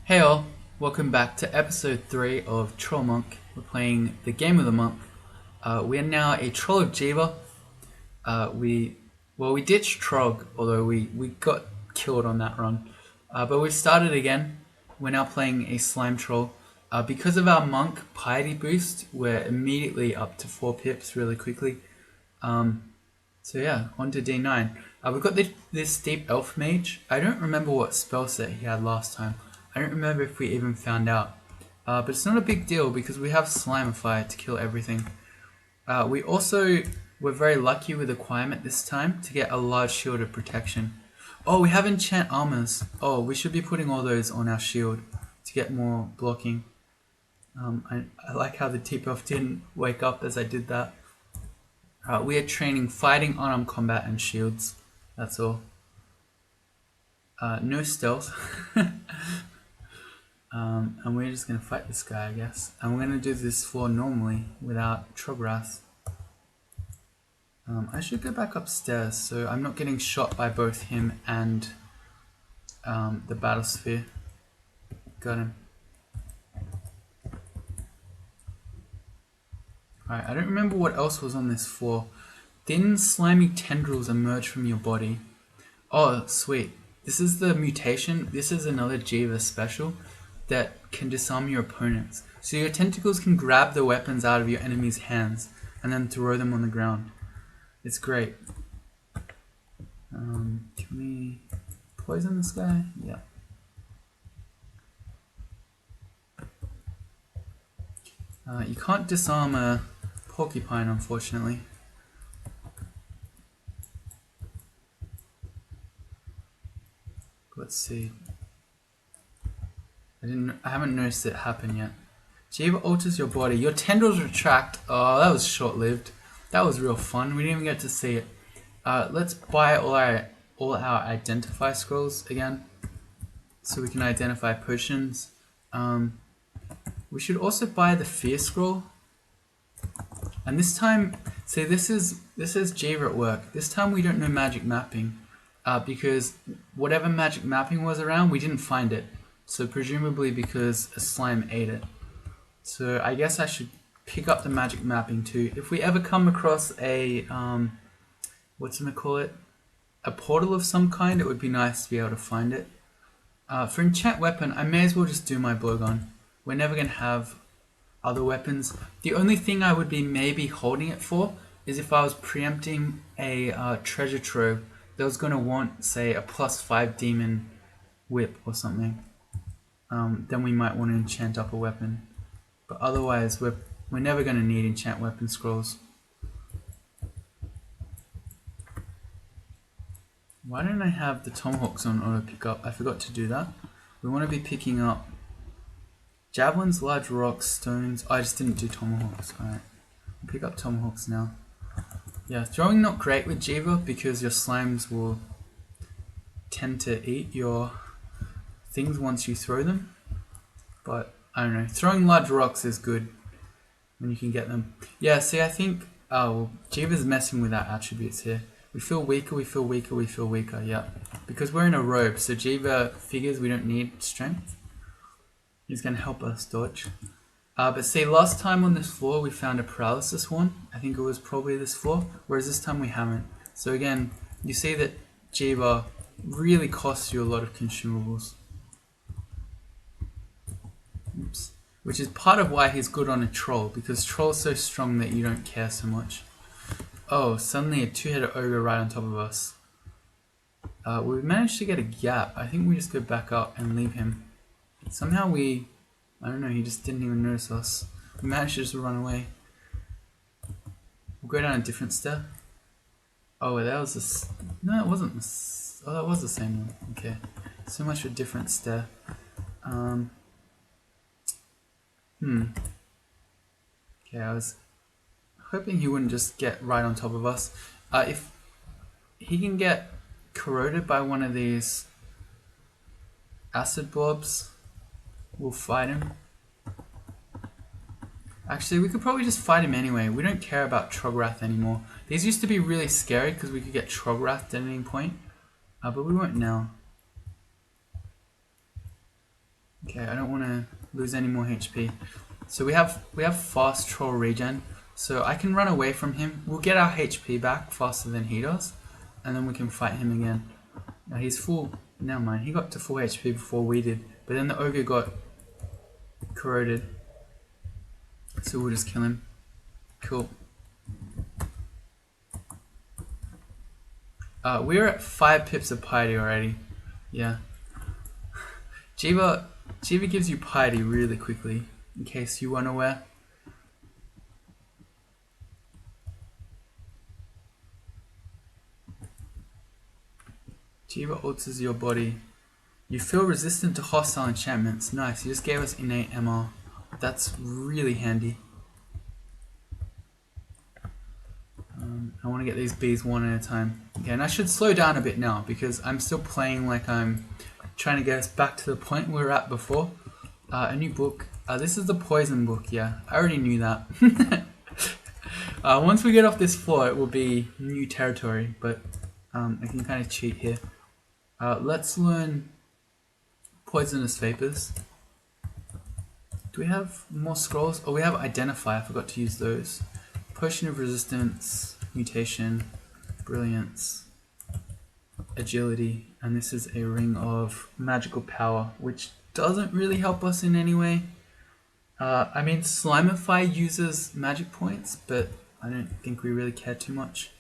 Hey all, welcome back to episode 3 of TrMo. We're playing the game of the month. We are now a Troll of Jiva. We ditched Trog, although we got killed on that run. But we started again. We're now playing a Slime Troll. Because of our Monk Piety boost, we're immediately up to 4 pips really quickly. So yeah, on to D9. We've got this Deep Elf Mage. I don't remember what spell set he had last time. I don't remember if we even found out. But it's not a big deal because we have Slimify to kill everything. We also were very lucky with Acquirement this time to get a large shield of protection. Oh, we have enchant armors. Oh, we should be putting all those on our shield to get more blocking. I like how the Deep Elf didn't wake up as I did that. We are training fighting, unarmed combat, and shields. That's all. No stealth. And we're just going to fight this guy, I guess. And we're going to do this floor normally without Trograth. I should go back upstairs so I'm not getting shot by both him and the battle sphere. Got him. Alright, I don't remember what else was on this floor. Thin slimy tendrils emerge from your body. Oh, sweet. This is the mutation. This is another Jiva special that can disarm your opponents. So your tentacles can grab the weapons out of your enemy's hands and then throw them on the ground. It's great. Can we poison this guy? Yeah. You can't disarm a porcupine, unfortunately. Let's see. I haven't noticed it happen yet. Jiva alters your body. Your tendrils retract. Oh, that was short-lived. That was real fun. We didn't even get to see it. Let's buy all our identify scrolls again, so we can identify potions. We should also buy the fear scroll. And this time, see, this is Jiva at work. This time we don't know magic mapping, because whatever magic mapping was around, we didn't find it. So presumably because a slime ate it. So I guess I should pick up the magic mapping too. If we ever come across a, a portal of some kind, it would be nice to be able to find it. For enchant weapon, I may as well just do my blowgun. We're never going to have other weapons. The only thing I would be maybe holding it for is if I was preempting a treasure trove that was going to want, say, a +5 demon whip or something. Then we might want to enchant up a weapon. But otherwise, we're never going to need enchant weapon scrolls. Why don't I have the tomahawks on auto pickup? I forgot to do that. We want to be picking up javelins, large rocks, stones. I just didn't do tomahawks. Alright. I'll pick up tomahawks now. Yeah, throwing not great with Jiva because your slimes will tend to eat your things once you throw them. But I don't know, throwing large rocks is good when you can get them. Yeah, see, I think Jiva's messing with our attributes here. We feel weaker, we feel weaker, we feel weaker, yeah. Because we're in a robe, so Jiva figures we don't need strength. He's going to help us dodge. But see, last time on this floor we found a paralysis one. I think it was probably this floor, whereas this time we haven't. So again, you see that Jiva really costs you a lot of consumables. Oops. Which is part of why he's good on a troll, because troll's so strong that you don't care so much. Oh, suddenly a two-headed ogre right on top of us. We managed to get a gap. I think we just go back up and leave him. Somehow I don't know, he just didn't even notice us. We managed to just run away. We'll go down a different stair. Oh, that was no, it wasn't oh, that was the same one. Okay. So much for different stair. Okay, I was hoping he wouldn't just get right on top of us. If he can get corroded by one of these acid blobs, we'll fight him. Actually, we could probably just fight him anyway. We don't care about Trograth anymore. These used to be really scary because we could get Trograth at any point, but we won't now. Okay, Okay, I don't want to lose any more HP. So we have fast troll regen, so I can run away from him. We'll get our HP back faster than he does, and then we can fight him again. Now he's full. Never mind. He got to full HP before we did, but then the ogre got corroded, so we'll just kill him. Cool. We're at 5 pips of piety already. Yeah. Jiva gives you piety really quickly, in case you weren't aware. Jiva alters your body. You feel resistant to hostile enchantments. Nice, you just gave us innate MR. That's really handy. I want to get these bees one at a time. Okay, and I should slow down a bit now because I'm still playing like I'm trying to get us back to the point we were at before. A new book. This is the poison book, yeah. I already knew that. Once we get off this floor, it will be new territory, but I can kind of cheat here. Let's learn poisonous vapors. Do we have more scrolls? Oh, we have identify. I forgot to use those. Potion of resistance, mutation, brilliance, agility, and this is a ring of magical power, which doesn't really help us in any way. I mean, Slimify uses magic points, but I don't think we really care too much.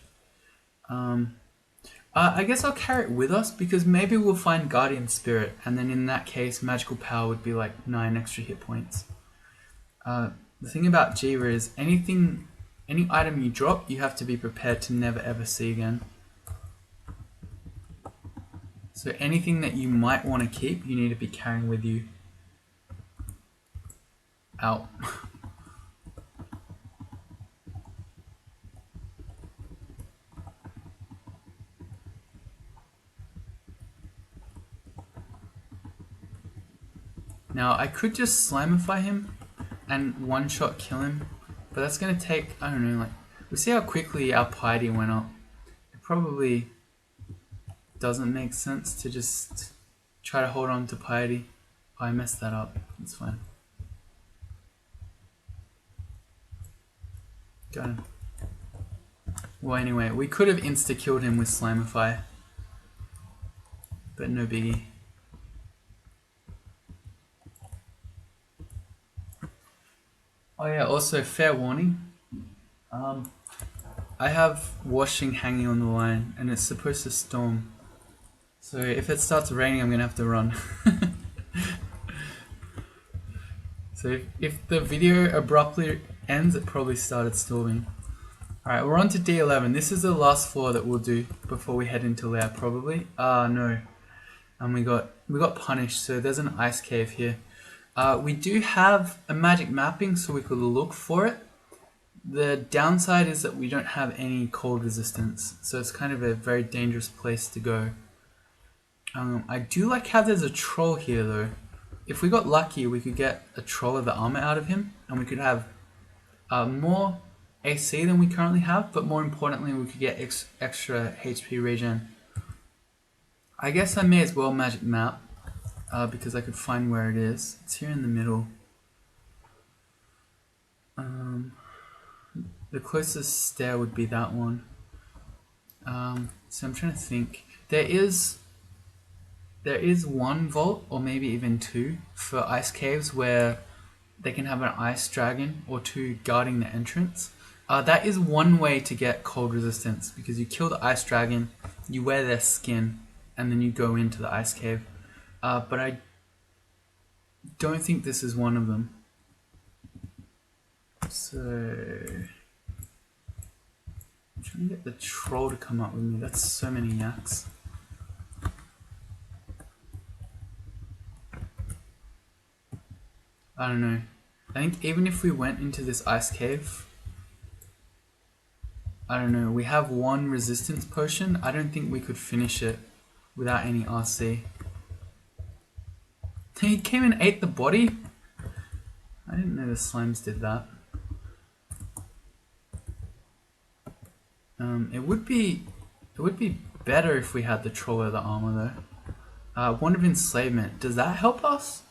I guess I'll carry it with us because maybe we'll find Guardian Spirit, and then in that case, magical power would be like 9 extra hit points. The thing about Jiva is any item you drop, you have to be prepared to never ever see again. So anything that you might want to keep, you need to be carrying with you. Out. Now I could just Slimify him and one-shot kill him, but that's going to take, I don't know, like, we'll see how quickly our piety went up. It probably doesn't make sense to just try to hold on to piety. Oh, I messed that up. It's fine. Got him. Well, anyway, we could have insta-killed him with Slimify, but no biggie. Oh yeah, also fair warning. I have washing hanging on the line and it's supposed to storm. So if it starts raining, I'm gonna have to run. So if the video abruptly ends, it probably started storming. Alright, we're on to D11. This is the last floor that we'll do before we head into lair, probably. No. And we got punished, so there's an ice cave here. We do have a magic mapping, so we could look for it. The downside is that we don't have any cold resistance, so it's kind of a very dangerous place to go. I do like how there's a troll here though. If we got lucky, we could get a troll of the armor out of him, and we could have more AC than we currently have, but more importantly, we could get extra HP regen. I guess I may as well magic map. Because I could find where it is. It's here in the middle. The closest stair would be that one. So I'm trying to think. There is one vault, or maybe even 2, for ice caves where they can have an ice dragon or 2 guarding the entrance. That is one way to get cold resistance, because you kill the ice dragon, you wear their skin, and then you go into the ice cave. But I don't think this is one of them. So I'm trying to get the troll to come up with me. That's so many yaks. I don't know. I think even if we went into this ice cave, I don't know, we have 1 resistance potion. I don't think we could finish it without any RC. He came and ate the body? I didn't know the slimes did that. It would be better if we had the troll of the armor though. Wand of enslavement. Does that help us?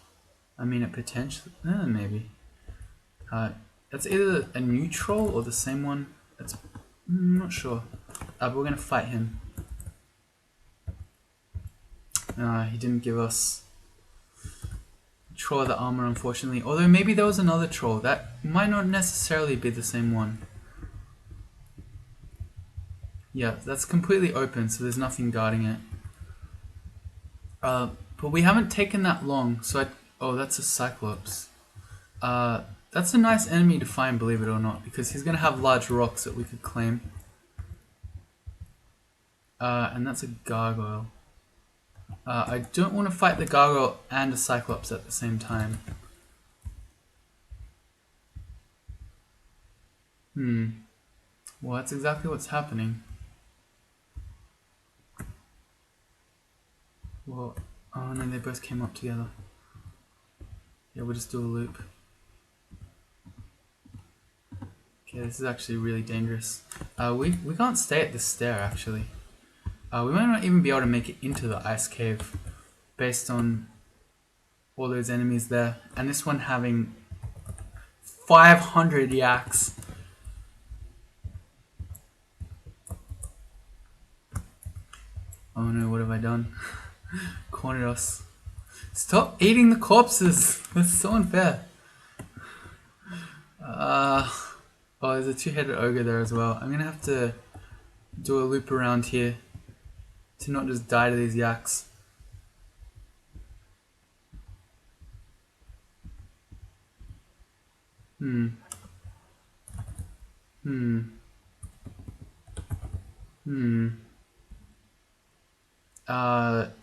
I mean, it potentially, maybe. That's either a new troll or the same one. I'm not sure. But we're gonna fight him. He didn't give us troll of the armor, unfortunately. Although maybe there was another troll. That might not necessarily be the same one. Yeah, that's completely open, so there's nothing guarding it. But we haven't taken that long, so oh, that's a Cyclops. That's a nice enemy to find, believe it or not, because he's going to have large rocks that we could claim. And that's a gargoyle. I don't want to fight the gargoyle and a Cyclops at the same time. Well, that's exactly what's happening. Well, oh no, they both came up together. Yeah, we'll just do a loop. Okay, this is actually really dangerous. We can't stay at this stair, actually. We might not even be able to make it into the ice cave based on all those enemies there. And this one having 500 yaks. Oh no, what have I done? Cornered us. Stop eating the corpses! That's so unfair. Oh, there's a two-headed ogre there as well. I'm gonna have to do a loop around here to not just die to these yaks.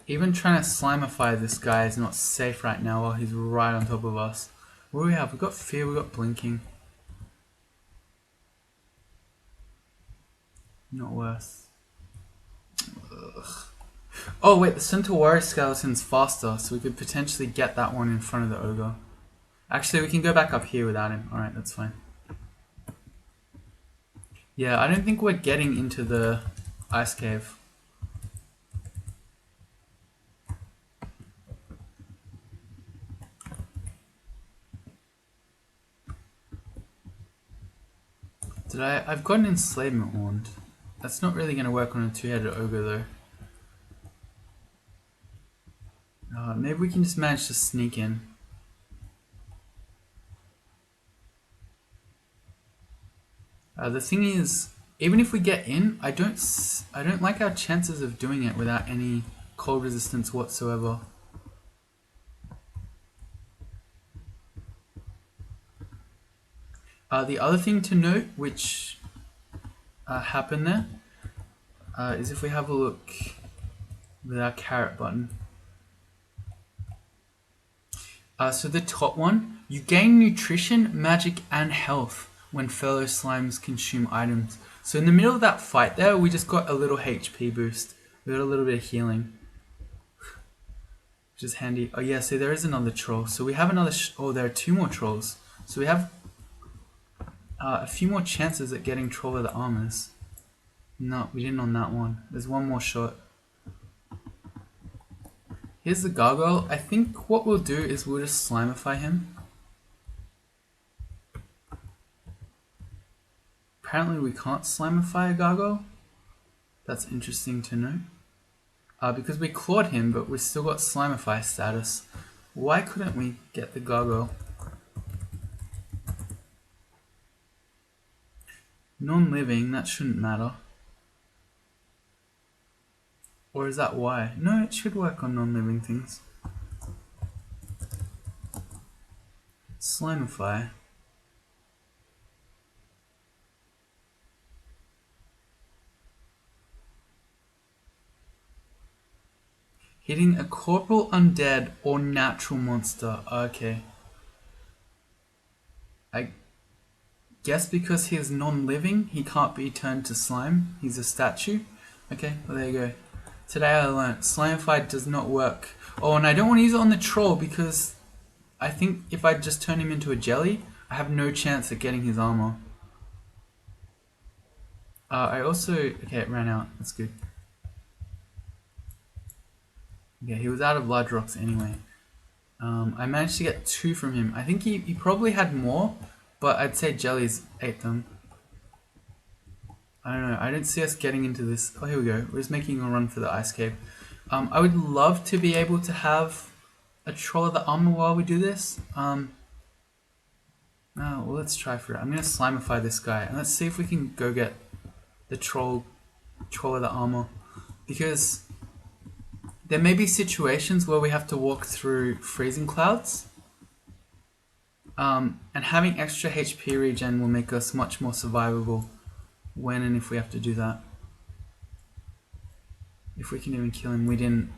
Even trying to slimify this guy is not safe right now while he's right on top of us. What do we have? We've got fear, we've got blinking. Not worth. Ugh. Oh wait, the Centaur skeleton's faster, so we could potentially get that one in front of the ogre. Actually, we can go back up here without him. Alright, that's fine. Yeah, I don't think we're getting into the ice cave. I've got an enslavement wand. That's not really going to work on a two-headed ogre though. Maybe we can just manage to sneak in. The thing is, even if we get in, I don't like our chances of doing it without any cold resistance whatsoever. The other thing to note, which happened there, is if we have a look with our carrot button. So the top one, you gain nutrition, magic, and health when fellow slimes consume items. So in the middle of that fight there, we just got a little HP boost. We got a little bit of healing, which is handy. Oh yeah, so there is another troll. So we have another, there are two more trolls. So we have a few more chances at getting troll of the armors. No, we didn't on that one. There's one more shot. Here's the gargoyle. I think what we'll do is we'll just slimify him. Apparently we can't slimify a gargoyle. That's interesting to know. Because we clawed him, but we still got slimify status. Why couldn't we get the gargoyle? Non-living, that shouldn't matter. Or is that why? No, it should work on non-living things. Slimify. Hitting a corporal undead or natural monster. Okay. I guess because he is non-living, he can't be turned to slime. He's a statue. Okay, well there you go. Today I learned Slimify does not work. Oh, and I don't want to use it on the troll because I think if I just turn him into a jelly, I have no chance at getting his armor. I also... Okay, it ran out. That's good. Yeah, he was out of large rocks anyway. I managed to get 2 from him. I think he probably had more, but I'd say jellies ate them. I don't know. I don't see us getting into this. Oh, here we go. We're just making a run for the ice cave. I would love to be able to have a troll of the armor while we do this. No, well, let's try for it. I'm gonna slimify this guy and let's see if we can go get the troll of the armor, because there may be situations where we have to walk through freezing clouds. And having extra HP regen will make us much more survivable when and if we have to do that. If we can even kill him. We didn't.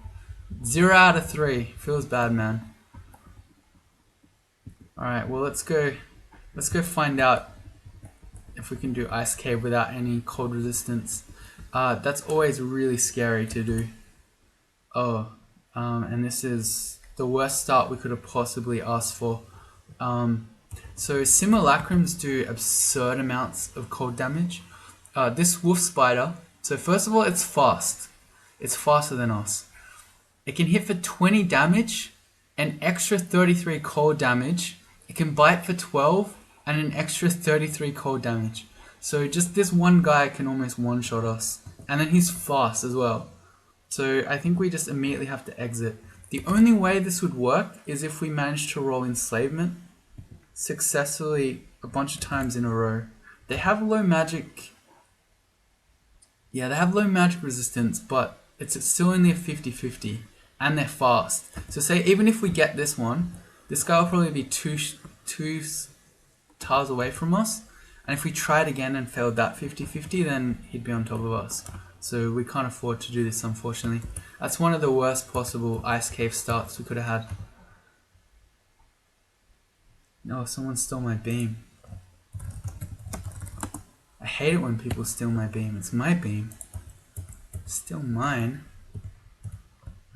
0 out of 3. Feels bad, man. Alright, well let's go find out if we can do ice cave without any cold resistance. That's always really scary to do. Oh, and this is the worst start we could have possibly asked for. So simulacrums do absurd amounts of cold damage. This wolf spider, so first of all, it's fast. It's faster than us. It can hit for 20 damage, an extra 33 cold damage. It can bite for 12 and an extra 33 cold damage. So just this one guy can almost one-shot us. And then he's fast as well. So I think we just immediately have to exit. The only way this would work is if we manage to roll enslavement successfully a bunch of times in a row. They have low magic. Yeah, they have low magic resistance, but it's still only a 50-50. And they're fast. So say even if we get this one, this guy will probably be two tiles away from us. And if we tried again and failed that 50-50, then he'd be on top of us. So we can't afford to do this, unfortunately. That's one of the worst possible ice cave starts we could have had. No, someone stole my beam. I hate it when people steal my beam. It's my beam. It's still mine.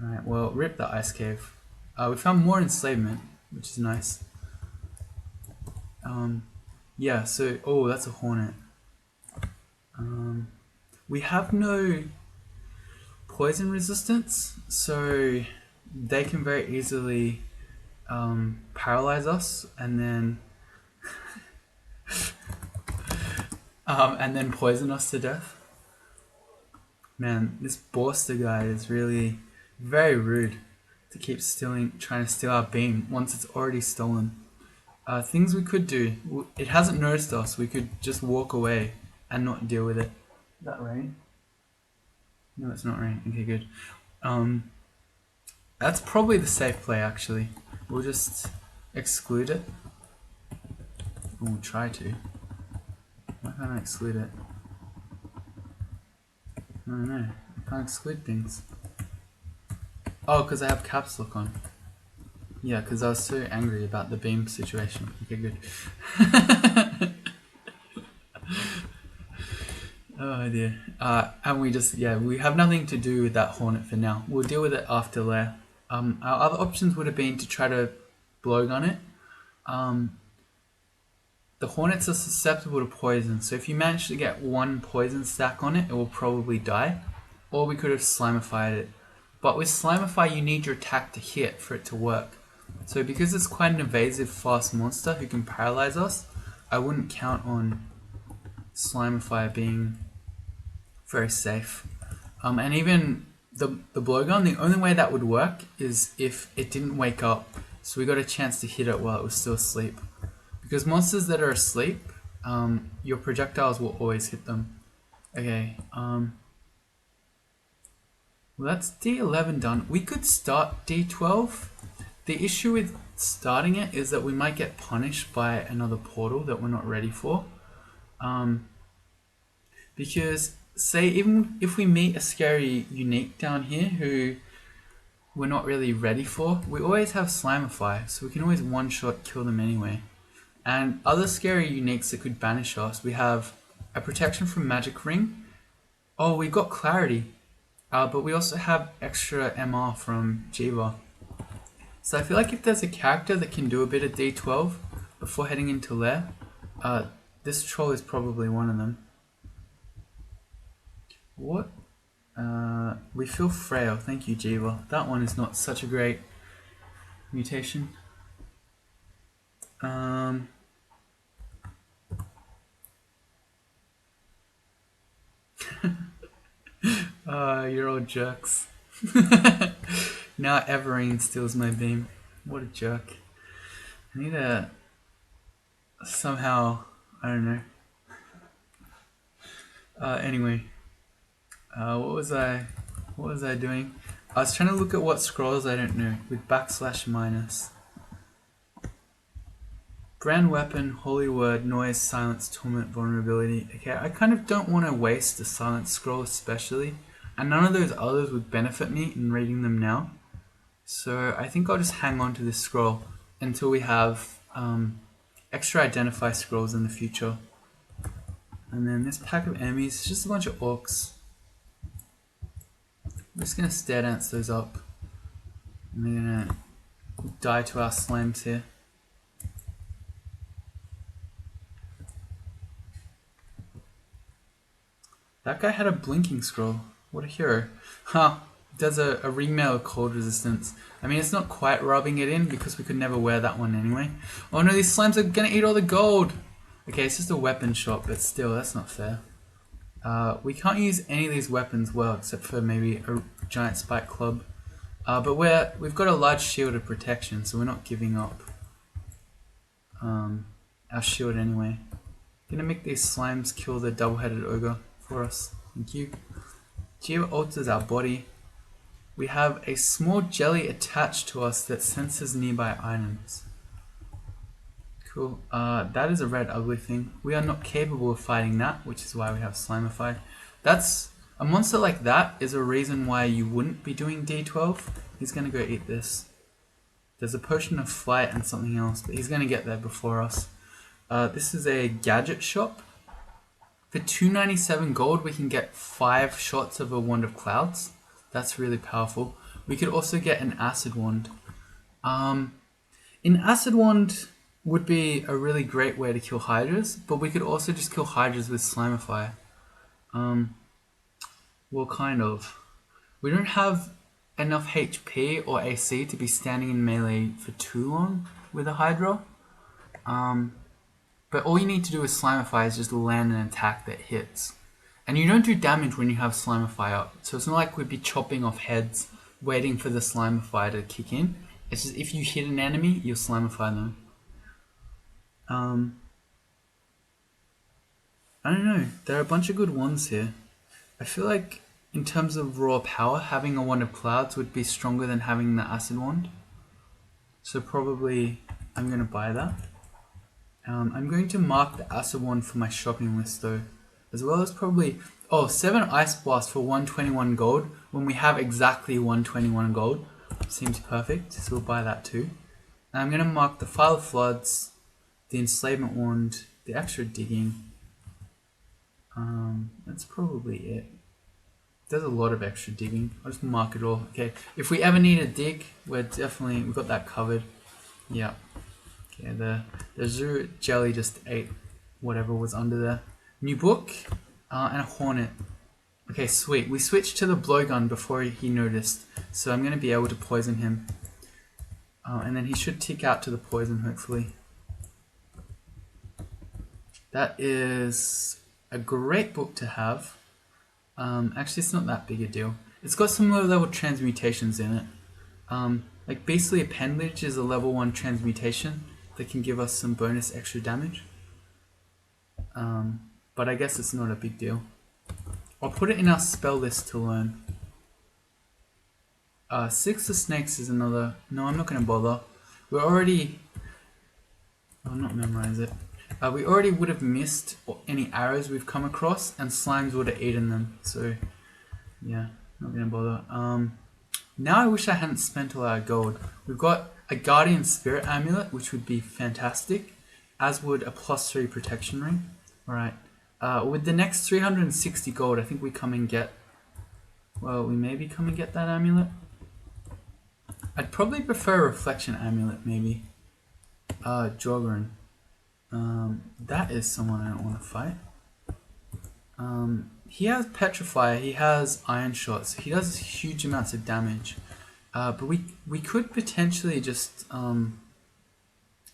Alright, well, rip the ice cave. We found more enslavement, which is nice. Yeah, so, oh, that's a hornet. We have no poison resistance, so they can very easily paralyze us and then poison us to death. Man, this Borster guy is really very rude to keep trying to steal our beam once it's already stolen. Things we could do. It hasn't noticed us. We could just walk away and not deal with it. Is that rain? No, it's not rain. Okay, good. That's probably the safe play, actually. We'll just exclude it. We'll try to. Why can't I exclude it? I don't know. I can't exclude things. Oh, because I have caps lock on. Yeah, because I was so angry about the beam situation. Okay, good. Oh dear. And we have nothing to do with that hornet for now. We'll deal with it after lair. Our other options would have been to try to blowgun it. The hornets are susceptible to poison, so if you manage to get one poison stack on it, it will probably die. Or we could have slimified it. But with Slimify, you need your attack to hit for it to work. So because it's quite an evasive, fast monster who can paralyze us, I wouldn't count on Slimify being very safe. And even the blowgun, the only way that would work is if it didn't wake up. So we got a chance to hit it while it was still asleep. Because monsters that are asleep, your projectiles will always hit them. Okay, well that's D11 done. We could start D12. The issue with starting it is that we might get punished by another portal that we're not ready for. Because say even if we meet a scary unique down here who we're not really ready for, we always have Slimify, so we can always one-shot kill them anyway. And other scary uniques that could banish us, we have a protection from Magic Ring. Oh, we've got Clarity. But we also have extra MR from Jiva. So I feel like if there's a character that can do a bit of D12 before heading into lair, this troll is probably one of them. What? We feel frail. Thank you, Jiva. That one is not such a great mutation. You're all jerks. Now Everine steals my beam. What a jerk. I need to somehow, I don't know. Anyway, what was I doing? I was trying to look at what scrolls I don't know with /- brand weapon, holy word, noise, silence, torment, vulnerability. Okay, I kind of don't want to waste the silence scroll especially, and none of those others would benefit me in reading them now. So I think I'll just hang on to this scroll until we have extra identify scrolls in the future. And then this pack of enemies is just a bunch of orcs. I'm just gonna stare dance those up. And they're gonna die to our slimes here. That guy had a blinking scroll. What a hero. Huh. Does a remail of cold resistance. I mean, it's not quite rubbing it in because we could never wear that one anyway. Oh no, these slimes are gonna eat all the gold. Okay, it's just a weapon shop, but still, that's not fair. We can't use any of these weapons well, except for maybe a giant spike club. But we've got a large shield of protection, so we're not giving up our shield anyway. Gonna make these slimes kill the double-headed ogre for us. Thank you. Geo alters our body. We have a small jelly attached to us that senses nearby items. Cool. That is a red ugly thing. We are not capable of fighting that, which is why we have Slimify. That's a monster like that is a reason why you wouldn't be doing D12. He's gonna go eat this. There's a potion of flight and something else, but he's gonna get there before us. This is a gadget shop. For 297 gold, we can get 5 shots of a Wand of Clouds. That's really powerful. We could also get an Acid Wand. An Acid Wand would be a really great way to kill Hydras, but we could also just kill Hydras with Slimify. Well, kind of. We don't have enough HP or AC to be standing in melee for too long with a Hydra. But all you need to do with Slimify is just land an attack that hits. And you don't do damage when you have Slimify up. So it's not like we'd be chopping off heads waiting for the Slimify to kick in. It's just if you hit an enemy, you'll Slimify them. I don't know. There are a bunch of good ones here. I feel like in terms of raw power, having a Wand of Clouds would be stronger than having the Acid Wand. So probably I'm going to buy that. I'm going to mark the Acid Wand for my shopping list though, as well as probably 7 Ice Blast for 121 gold when we have exactly 121 gold. Seems perfect, so we'll buy that too. And I'm going to mark the File of Floods, the Enslavement Wand, the extra digging. That's probably it. There's a lot of extra digging. I'll just mark it all. Okay, if we ever need a dig, we've got that covered. Yeah. Okay, the zoo jelly just ate whatever was under there. New book and a hornet. Okay, sweet. We switched to the blowgun before he noticed, so I'm going to be able to poison him. And then he should tick out to the poison, hopefully. That is a great book to have. Actually, it's not that big a deal. It's got some low level transmutations in it. Like Beastly Appendage is a level 1 transmutation that can give us some bonus extra damage. But I guess it's not a big deal. I'll put it in our spell list to learn. Six of Snakes is another... No, I'm not going to bother. We're already... I'll not memorize it. We already would have missed any arrows we've come across, and slimes would have eaten them. So, yeah, not going to bother. Now I wish I hadn't spent all our gold. We've got a Guardian Spirit Amulet, which would be fantastic, as would a +3 protection ring. Alright, with the next 360 gold, I think we come and get... Well, we maybe come and get that amulet. I'd probably prefer a Reflection Amulet, maybe. Jorgren. That is someone I don't want to fight. He has Petrify, he has Iron Shot, so he does huge amounts of damage. But we could potentially just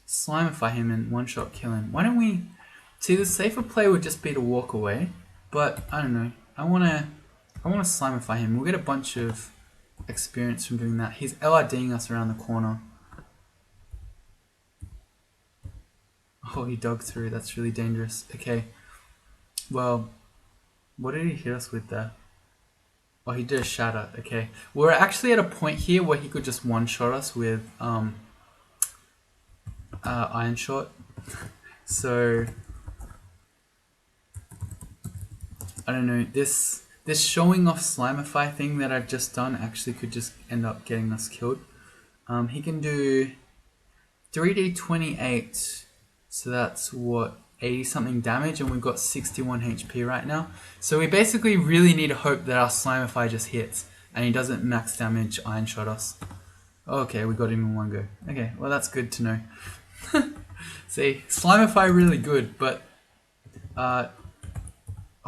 Slimify him and one-shot kill him. Why don't we... See, the safer play would just be to walk away. But, I don't know. I wanna Slimify him. We'll get a bunch of experience from doing that. He's LRDing us around the corner. Oh, he dug through. That's really dangerous. Okay. Well, what did he hit us with there? Oh, he did a shatter. Okay. We're actually at a point here where he could just one-shot us with Iron Shot. So I don't know, this showing off Slimify thing that I've just done actually could just end up getting us killed. He can do 3d28, so that's what, 80 something damage, and we've got 61 HP right now. So we basically really need to hope that our Slimify just hits and he doesn't max damage Iron Shot us. Okay, we got him in one go. Okay, well that's good to know. See, Slimify really good, but oh,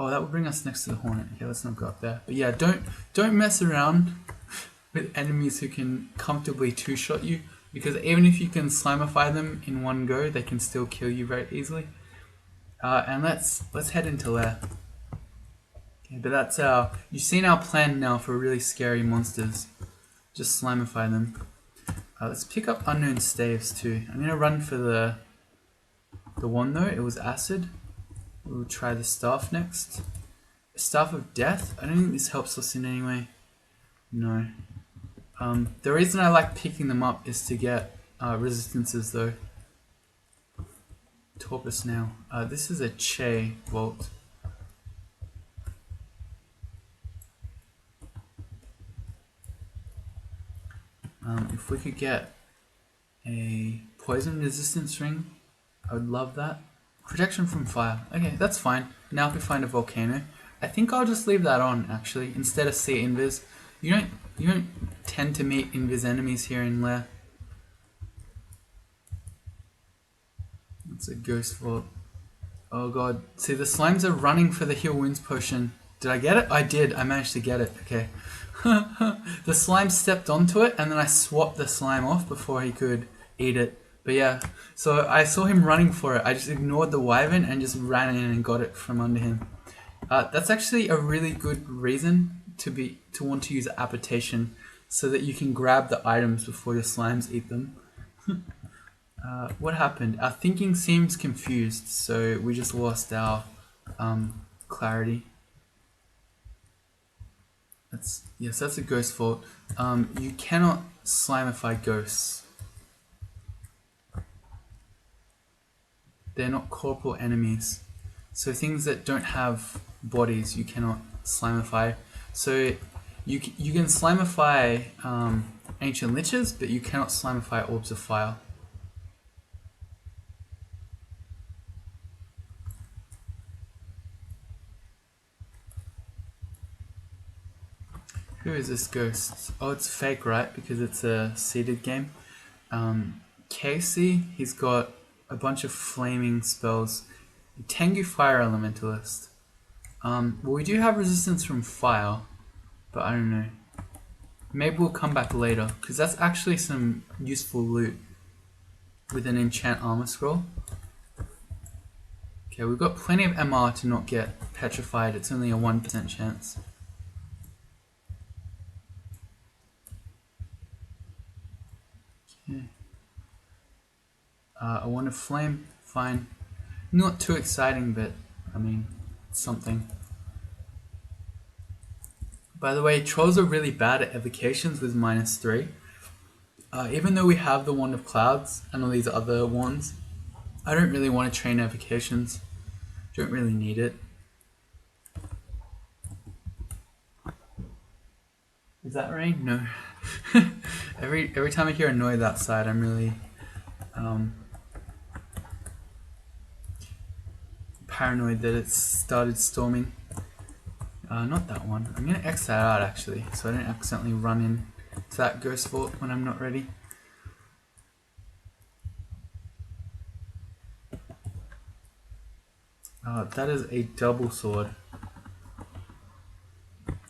that would bring us next to the Hornet. Okay, let's not go up there. But yeah, don't mess around with enemies who can comfortably two-shot you, because even if you can Slimify them in one go, they can still kill you very easily. And let's head into lair. Okay, but that's you've seen our plan now for really scary monsters. Just Slimify them. Let's pick up unknown staves too. I'm gonna run for the one though. It was acid. We'll try the staff next. Staff of death. I don't think this helps us in any way. No. The reason I like picking them up is to get resistances though. Torpor snail. This is a Che vault. If we could get a poison resistance ring, I would love that. Protection from fire. Okay, that's fine. Now if we find a volcano, I think I'll just leave that on actually instead of see invis. You don't tend to meet invis enemies here in lair. It's a ghost vault. Oh god. See, the slimes are running for the heal wounds potion. Did I get it? I did. I managed to get it. Okay. The slime stepped onto it and then I swapped the slime off before he could eat it. But yeah, so I saw him running for it. I just ignored the wyvern and just ran in and got it from under him. That's actually a really good reason to want to use apportation, so that you can grab the items before your slimes eat them. What happened? Our thinking seems confused, so we just lost our clarity. That's a ghost vault. You cannot Slimify ghosts. They're not corporal enemies. So things that don't have bodies you cannot Slimify. So you can Slimify ancient liches, but you cannot Slimify orbs of fire. Who is this ghost? Oh, it's fake, right? Because it's a seeded game. Casey, he's got a bunch of flaming spells. Tengu Fire Elementalist. Well, we do have resistance from fire, but I don't know. Maybe we'll come back later, because that's actually some useful loot with an enchant armor scroll. Okay, we've got plenty of MR to not get petrified. It's only a 1% chance. Okay. A Wand of Flame, fine. Not too exciting, but I mean, it's something. By the way, trolls are really bad at evocations with -3. Even though we have the Wand of Clouds and all these other wands, I don't really want to train evocations. Don't really need it. Is that rain? No. every time I hear a noise outside, I'm really paranoid that it's started storming. Not that one. I'm gonna X that out actually, so I don't accidentally run in to that ghost vault when I'm not ready. That is a double sword.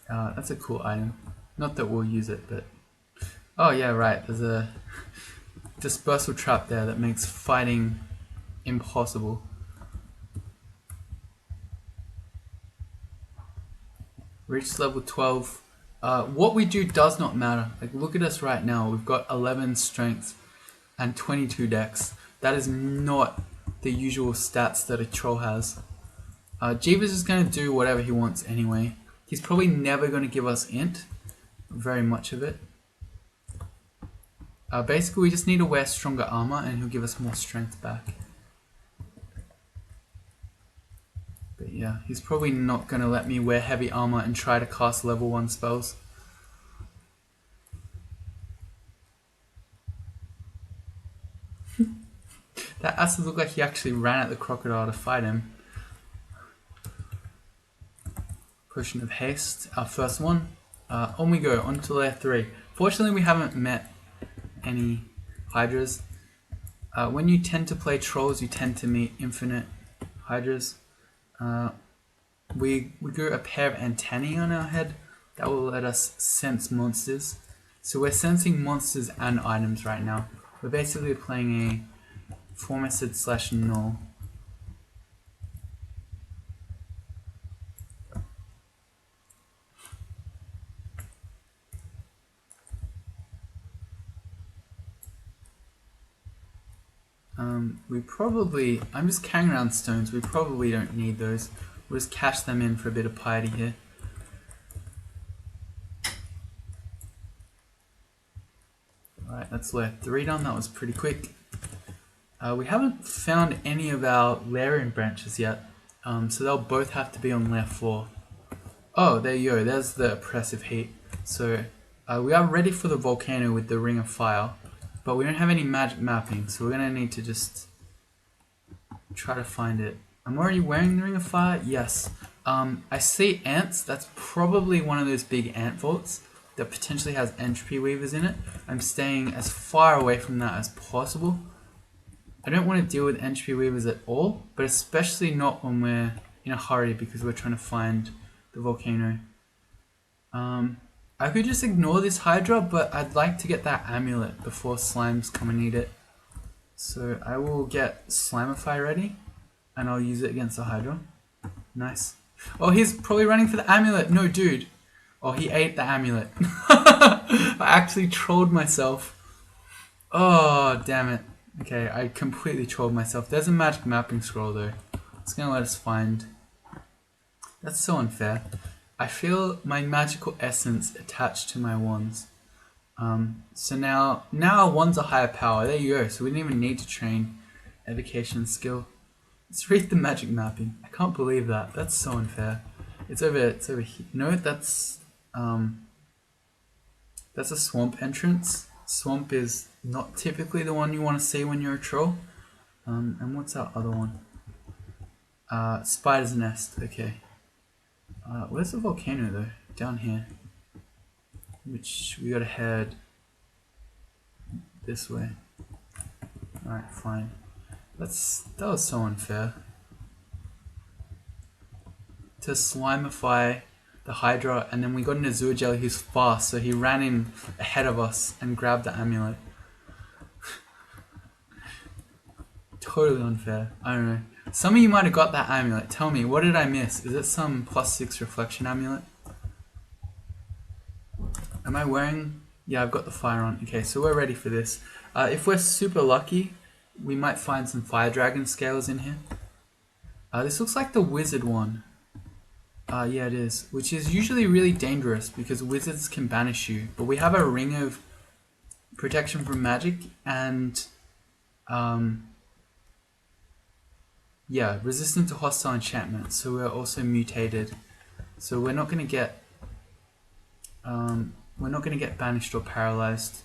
That's a cool item. Not that we'll use it, but Oh yeah, right. There's a dispersal trap there that makes fighting impossible. Reach level 12. What we do does not matter. Like, look at us right now. We've got 11 strength and 22 dex. That is not the usual stats that a troll has. Jeeves is going to do whatever he wants anyway. He's probably never going to give us int. Very much of it. Basically, we just need to wear stronger armor and he'll give us more strength back. But yeah, he's probably not going to let me wear heavy armor and try to cast level 1 spells. That acid looked like he actually ran at the crocodile to fight him. Potion of Haste, our first one. On we go, on to layer 3. Fortunately, we haven't met any hydras. When you tend to play trolls, you tend to meet infinite hydras. We grew a pair of antennae on our head that will let us sense monsters. So we're sensing monsters and items right now. We're basically playing a Formicid / null. I'm just carrying around stones. We probably don't need those. We'll just cash them in for a bit of piety here. Alright, that's layer 3 done. That was pretty quick. We haven't found any of our layering branches yet, so they'll both have to be on layer 4. Oh, there you go. There's the oppressive heat. So we are ready for the volcano with the ring of fire, but we don't have any magic mapping, so we're going to need to just try to find it. I'm already wearing the ring of fire. Yes. I see ants. That's probably one of those big ant vaults that potentially has entropy weavers in it. I'm staying as far away from that as possible. I don't want to deal with entropy weavers at all, but especially not when we're in a hurry because we're trying to find the volcano. I could just ignore this hydra, but I'd like to get that amulet before slimes come and eat it. So I will get Slimify ready, and I'll use it against the hydra. Nice. Oh, he's probably running for the amulet. No, dude. Oh, he ate the amulet. I actually trolled myself. Oh, damn it. Okay, I completely trolled myself. There's a magic mapping scroll though. It's gonna let us find. That's so unfair. I feel my magical essence attached to my wands. So now our wands are higher power. There you go. So we didn't even need to train evocation skill. Let's read the magic mapping. I can't believe that. That's so unfair. It's over here. No, that's a swamp entrance. Swamp is not typically the one you want to see when you're a troll. And what's our other one? Spider's Nest. Okay. Where's the volcano though? Down here. Which we gotta head this way. Alright, fine. That was so unfair. To Slimify the Hydra, and then we got an Azure Jelly who's fast, so he ran in ahead of us and grabbed the amulet. Totally unfair. I don't know. Some of you might have got that amulet. Tell me, what did I miss? Is it some +6 reflection amulet? Am I wearing... Yeah, I've got the fire on. Okay, so we're ready for this. If we're super lucky, we might find some fire dragon scales in here. This looks like the wizard one. Yeah, it is. Which is usually really dangerous because wizards can banish you. But we have a ring of protection from magic and... yeah, resistant to hostile enchantment. So we're also mutated. So we're not going to get... we're not going to get banished or paralyzed.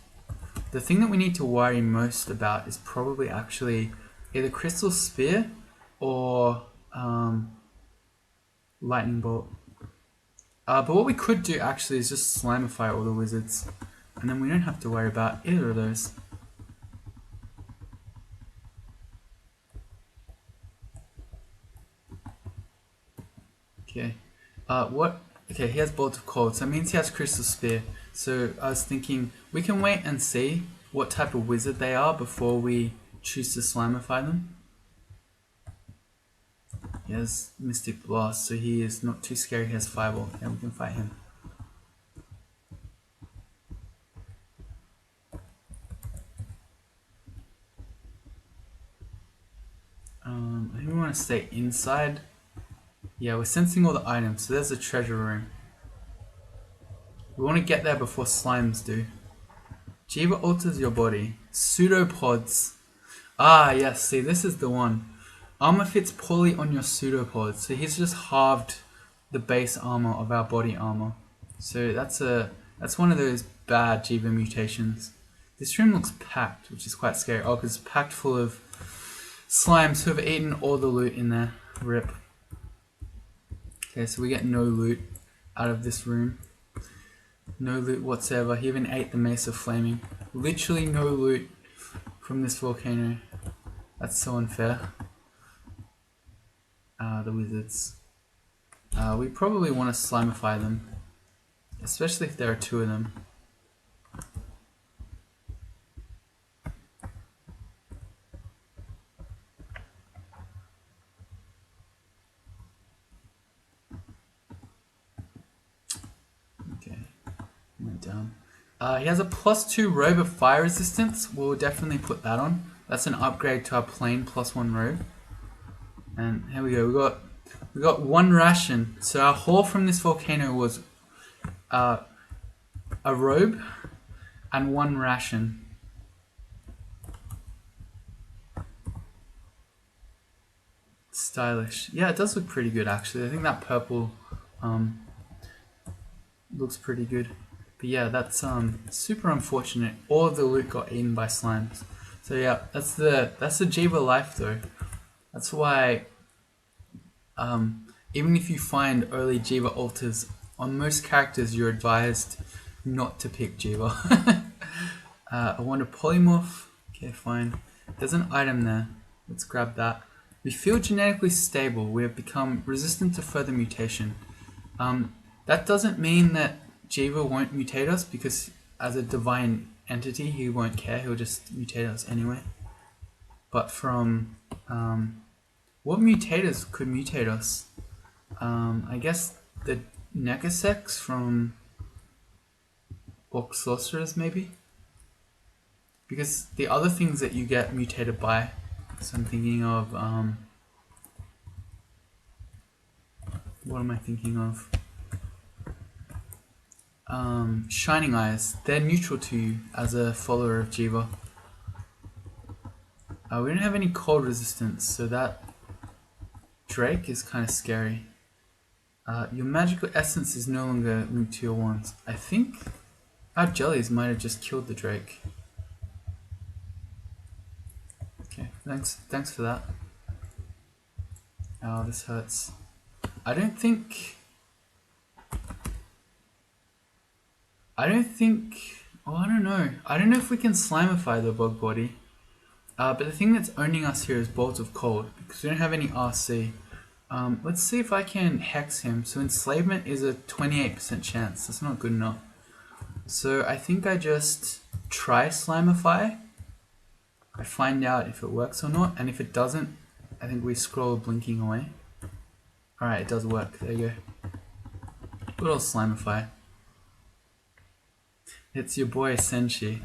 The thing that we need to worry most about is probably actually either Crystal Spear or Lightning Bolt. But what we could do actually is just Slimify all the wizards. And then we don't have to worry about either of those. Okay. What Okay, he has Bolt of Cold, so it means he has Crystal Spear. So I was thinking we can wait and see what type of wizard they are before we choose to Slimify them. He has Mystic Blast, so he is not too scary. He has Fireball, and we can fight him. I think we want to stay inside. Yeah, we're sensing all the items, so there's a treasure room. We want to get there before slimes do. Jiva alters your body. Pseudopods. Ah, yes, see, this is the one. Armor fits poorly on your pseudopods, so he's just halved the base armor of our body armor. So that's one of those bad Jiva mutations. This room looks packed, which is quite scary. Oh, because it's packed full of slimes who have eaten all the loot in there. Rip. Okay, so we get no loot out of this room. No loot whatsoever. He even ate the Mace of Flaming. Literally no loot from this volcano. That's so unfair. The wizards. We probably want to Slimify them. Especially if there are two of them. Okay. Went down. He has a +2 robe of fire resistance. We'll definitely put that on. That's an upgrade to our plain +1 robe. And here we go. We got one ration. So our haul from this volcano was a robe and one ration. Stylish. Yeah, it does look pretty good actually. I think that purple looks pretty good. But yeah, that's super unfortunate. All of the loot got eaten by slimes. So yeah, that's the Jiva life though. That's why even if you find early Jiva alters, on most characters you're advised not to pick Jiva. I want a polymorph. Okay, fine. There's an item there. Let's grab that. We feel genetically stable. We have become resistant to further mutation. That doesn't mean that Jiva won't mutate us, because as a divine entity he won't care. He'll just mutate us anyway. But from what mutators could mutate us? I guess the Necasex from Orc Sorcerers maybe? Because the other things that you get mutated by, so I'm thinking of, what am I thinking of? Shining Eyes, they're neutral to you as a follower of Jiva. We don't have any cold resistance, so that Drake is kind of scary. Your magical essence is no longer linked to your wands. I think our jellies might have just killed the Drake. Okay, thanks for that. Oh, this hurts. I don't think, oh, I don't know. I don't know if we can Slimify the bug body. But the thing that's owning us here is Bolt of Cold, because we don't have any RC. Let's see if I can hex him. So enslavement is a 28% chance. That's not good enough. So I think I just try Slimify. I find out if it works or not, and if it doesn't, I think we scroll blinking away. Alright, it does work. There you go. Good old Slimify. It's your boy Senshi.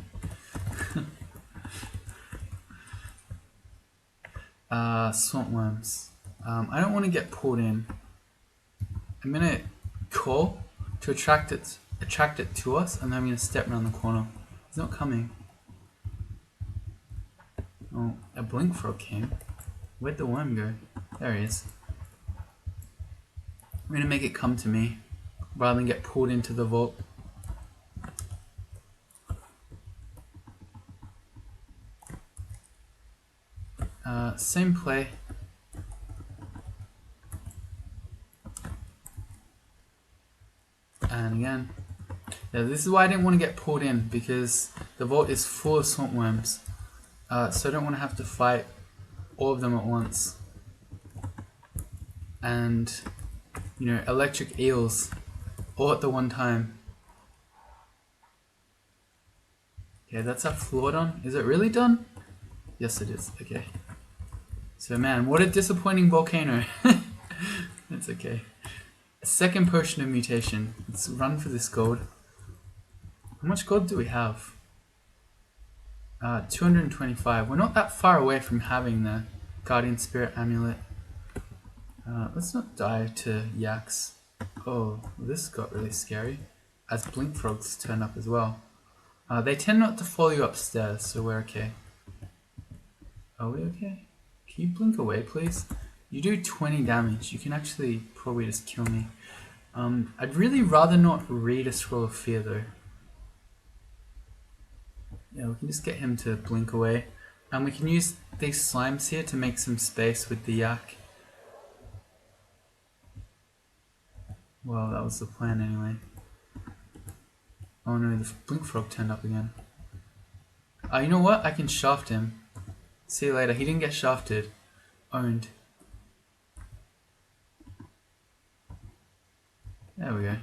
Swamp worms. I don't want to get pulled in. I'm gonna call to attract it to us, and then I'm gonna step around the corner. It's not coming. Oh, a blink frog came. Where'd the worm go? There he is. I'm gonna make it come to me rather than get pulled into the vault. Same play. And again. Yeah, this is why I didn't want to get pulled in, because the vault is full of swamp worms. So I don't want to have to fight all of them at once. And, you know, electric eels all at the one time. Okay, that's our floor done. Is it really done? Yes, it is. Okay. So man, what a disappointing volcano. That's okay. Second potion of mutation. Let's run for this gold. How much gold do we have? 225. We're not that far away from having the Guardian Spirit Amulet. Let's not die to yaks. Oh, this got really scary. As blink frogs turn up as well. They tend not to follow you upstairs, so we're okay. Are we okay? Can you blink away, please? You do 20 damage. You can actually probably just kill me. I'd really rather not read a Scroll of Fear though. Yeah, we can just get him to blink away. And we can use these slimes here to make some space with the yak. Well, that was the plan anyway. Oh no, the blink frog turned up again. You know what? I can shaft him. See you later. He didn't get shafted. Owned. There we go.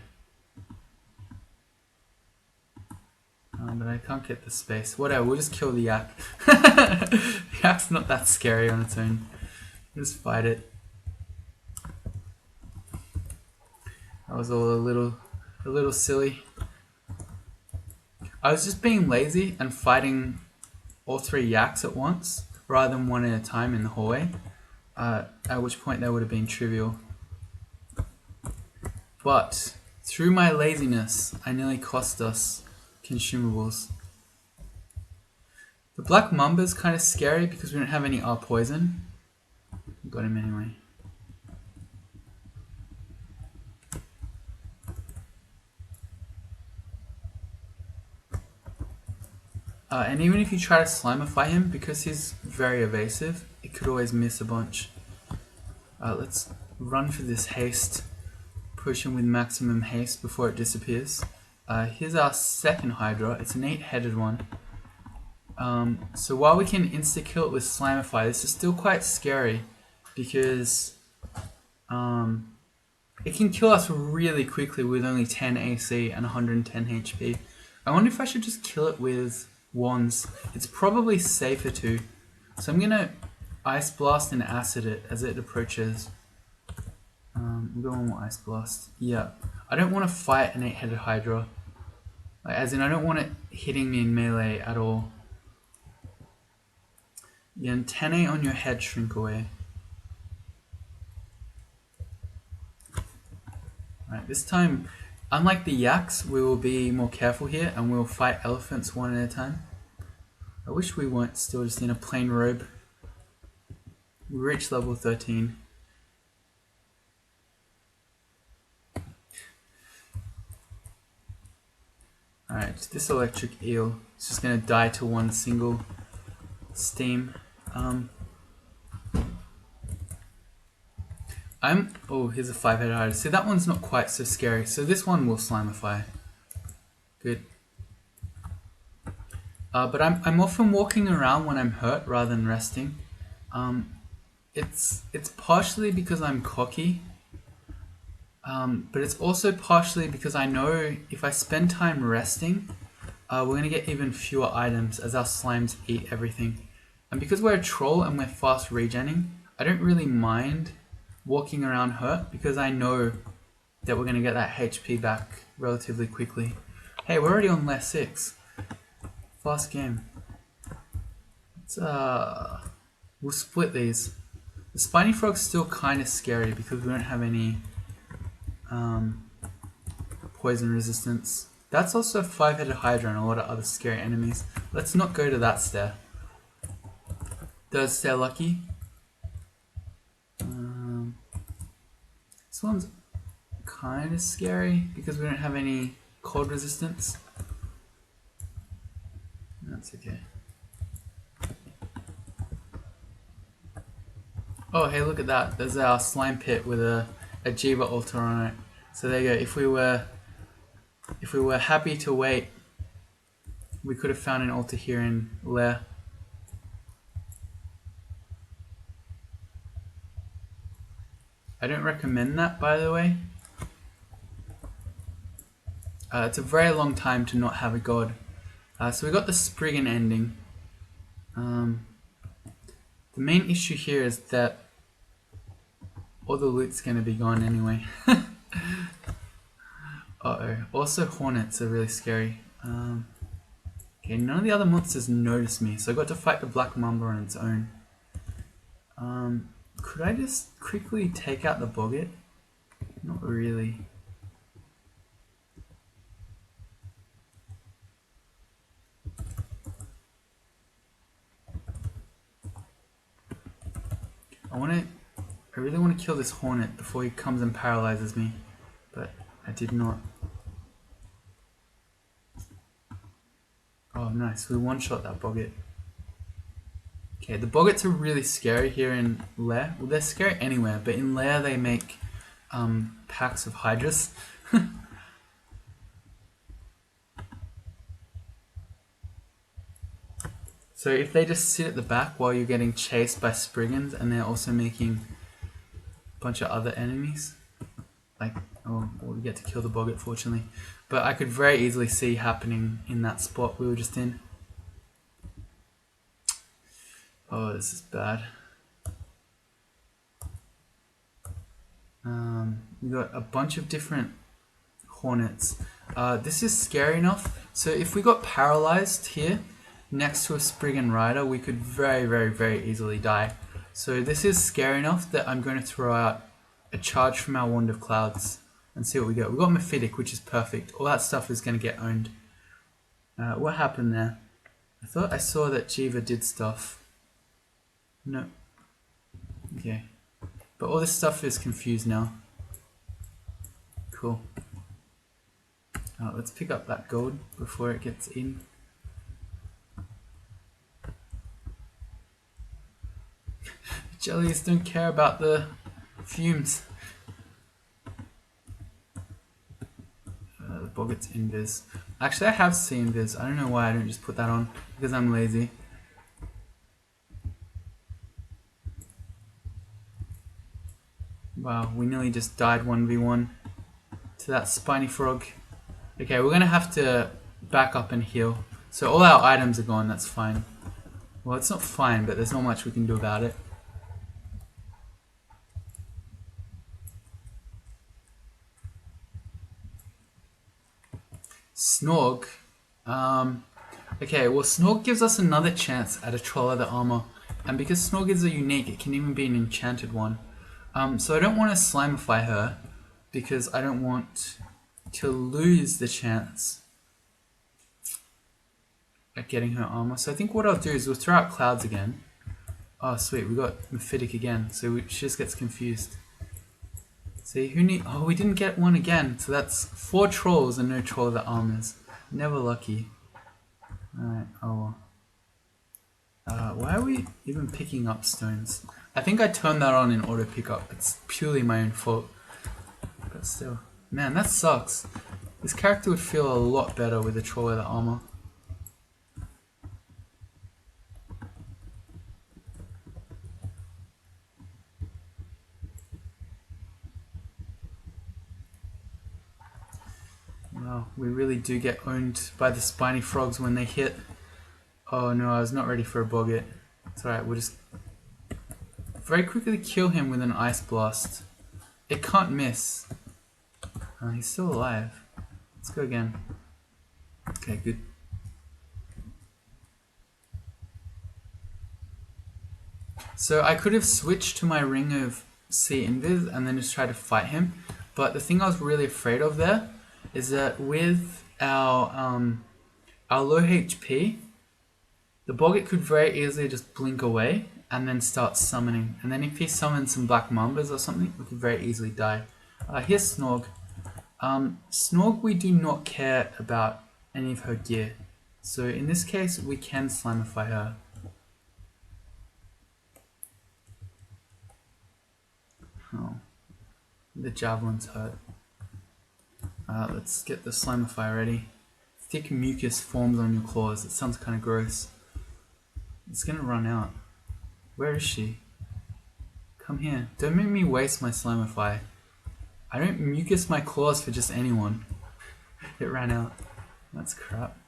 But I can't get the space. Whatever, we'll just kill the yak. The yak's not that scary on its own. We'll just fight it. That was all a little silly. I was just being lazy and fighting all three yaks at once, rather than one at a time in the hallway. At which point that would have been trivial. But through my laziness, I nearly cost us consumables. The black Mamba is kind of scary because we don't have any R poison. Got him anyway. And even if you try to slimify him, because he's very evasive, it could always miss a bunch. Let's run for this haste. Push him with maximum haste before it disappears. Here's our second Hydra. It's an 8-headed one. So while we can insta-kill it with Slimify, this is still quite scary because it can kill us really quickly with only 10 AC and 110 HP. I wonder if I should just kill it with wands. It's probably safer to. So I'm gonna Ice Blast and Acid it as it approaches. I'm going with Ice Blast. Yeah. I don't want to fight an 8-headed Hydra. Like, as in, I don't want it hitting me in melee at all. Yeah, and 10A on your head, shrink away. Alright, this time, unlike the yaks, we will be more careful here and we'll fight elephants one at a time. I wish we weren't still just in a plain robe. We reached level 13. Alright, this electric eel is just going to die to one single steam. Oh, here's a 5-headed Hydra. See, that one's not quite so scary. So this one will Slimify. Good. But I'm often walking around when I'm hurt rather than resting. It's partially because I'm cocky. But it's also partially because I know if I spend time resting, we're going to get even fewer items as our slimes eat everything. And because we're a troll and we're fast regenning, I don't really mind walking around hurt because I know that we're going to get that HP back relatively quickly. Hey, we're already on layer 6. Fast game. We'll split these. The Spiny Frog's still kind of scary because we don't have any poison resistance. That's also a 5-headed Hydra and a lot of other scary enemies. Let's not go to that stair. Third stair lucky. This one's kind of scary because we don't have any cold resistance. That's okay. Oh, hey, look at that. There's our slime pit with a Jiva altar on it. So there you go. If we were happy to wait, we could have found an altar here in Lair. I don't recommend that, by the way. It's a very long time to not have a god. So we got the Spriggan ending. The main issue here is that all the loot's going to be gone anyway. Uh-oh. Also, hornets are really scary. Okay, none of the other monsters noticed me, so I got to fight the black mamba on its own. Could I just quickly take out the boggart? Not really. I really want to kill this hornet before he comes and paralyzes me, but I did not. Oh nice, we one-shot that boggart. Okay, the boggarts are really scary here in Lair. Well, they're scary anywhere, but in Lair they make packs of hydras. So if they just sit at the back while you're getting chased by Spriggans, and they're also making a bunch of other enemies, like, oh, well, we get to kill the boggart fortunately, but I could very easily see happening in that spot we were just in. Oh, this is bad. We got a bunch of different hornets. This is scary enough. So if we got paralyzed here next to a Spriggan rider, we could very easily die. So this is scary enough that I'm going to throw out a charge from our Wand of Clouds and see what we get. We got Mephitic, which is perfect. All that stuff is going to get owned. What happened there? I thought I saw that Jiva did stuff. No. Okay. But all this stuff is confused now. Cool. Let's pick up that gold before it gets in. Jellies don't care about the fumes. The boggart's invis. Actually, I have seen invis. I don't know why I don't just put that on, because I'm lazy. Wow, we nearly just died 1v1 to that spiny frog. Okay, we're gonna have to back up and heal. So all our items are gone, that's fine. Well, it's not fine, but there's not much we can do about it. Snorg. Okay, well Snorg gives us another chance at a Troll Leather Armor. And because Snorg is a unique, it can even be an enchanted one. So I don't want to Slimify her, because I don't want to lose the chance at getting her armor. So I think what I'll do is we'll throw out clouds again. Oh sweet, we got Mephitic again, so she just gets confused. See, who need? Oh, we didn't get one again, so that's 4 trolls and no Troll Leather Armors. Never lucky. Alright, oh well. Why are we even picking up stones? I think I turned that on in auto pickup. It's purely my own fault. But still. Man, that sucks. This character would feel a lot better with a Troll Leather Armor. Wow, we really do get owned by the spiny frogs when they hit. Oh no, I was not ready for a boggart. It's alright, we'll just very quickly kill him with an ice blast. It can't miss. He's still alive. Let's go again. Okay, good. So I could have switched to my Ring of Sea Invis and then just try to fight him. But the thing I was really afraid of there is that with our low HP, the boggart could very easily just blink away and then start summoning. And then if he summons some black mambas or something, we could very easily die. Here's Snorg. Snorg, we do not care about any of her gear. So in this case, we can Slimify her. Oh, the javelins hurt. Let's get the Slimify ready. Thick mucus forms on your claws. It sounds kind of gross. It's gonna run out. Where is she? Come here. Don't make me waste my Slimify. I don't mucus my claws for just anyone. It ran out. That's crap.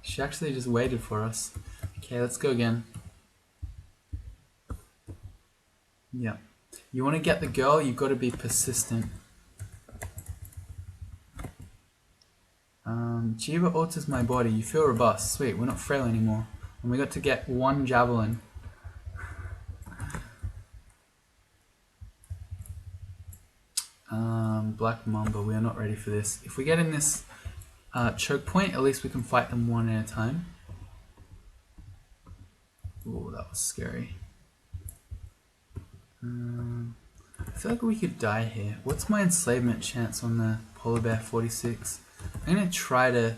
She actually just waited for us. Okay, let's go again. Yeah. You want to get the girl, you've got to be persistent. Jiva alters my body. You feel robust. Sweet, we're not frail anymore. And we got to get 1 javelin. Black Mamba, we are not ready for this. If we get in this choke point, at least we can fight them one at a time. Ooh, that was scary. I feel like we could die here. What's my enslavement chance on the polar bear 46? I'm gonna try to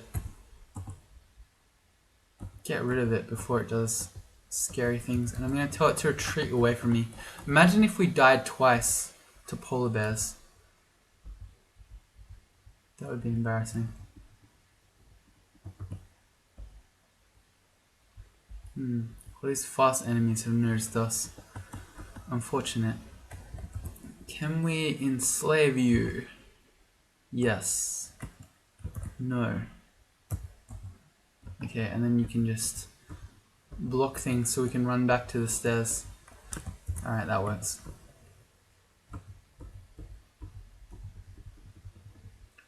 get rid of it before it does scary things, and I'm gonna tell it to retreat away from me. Imagine if we died twice to polar bears. That would be embarrassing. All these fast enemies have noticed us. Unfortunate. Can we enslave you? Yes. No. Okay, and then you can just block things so we can run back to the stairs. Alright, that works.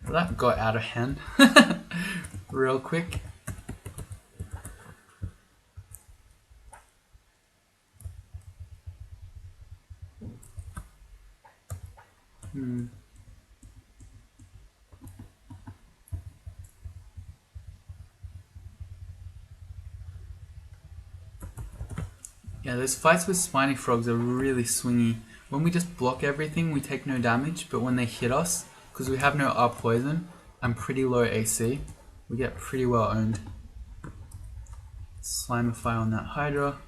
Well, that got out of hand. Real quick. Yeah, those fights with spiny frogs are really swingy. When we just block everything, we take no damage, but when they hit us, because we have no R poison and pretty low AC, we get pretty well owned. Slimify on that Hydra.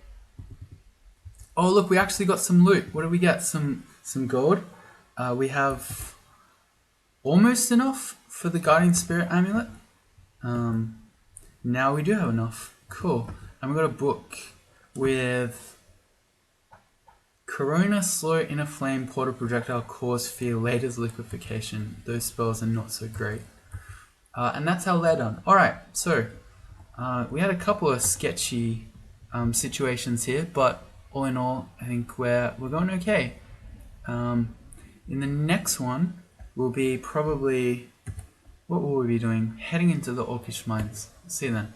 Oh look, we actually got some loot. What did we get? Some gold. We have almost enough for the Guardian Spirit Amulet. Now we do have enough. Cool. And we got a book with Corona, Slow, Inner Flame, Portal Projectile, Cause Fear, Later's Liquefaction. Those spells are not so great. And that's how they're done. Alright, so we had a couple of sketchy situations here, but all in all, I think we're going okay. In the next one, we'll be probably... What will we be doing? Heading into the Orcish Mines. See you then.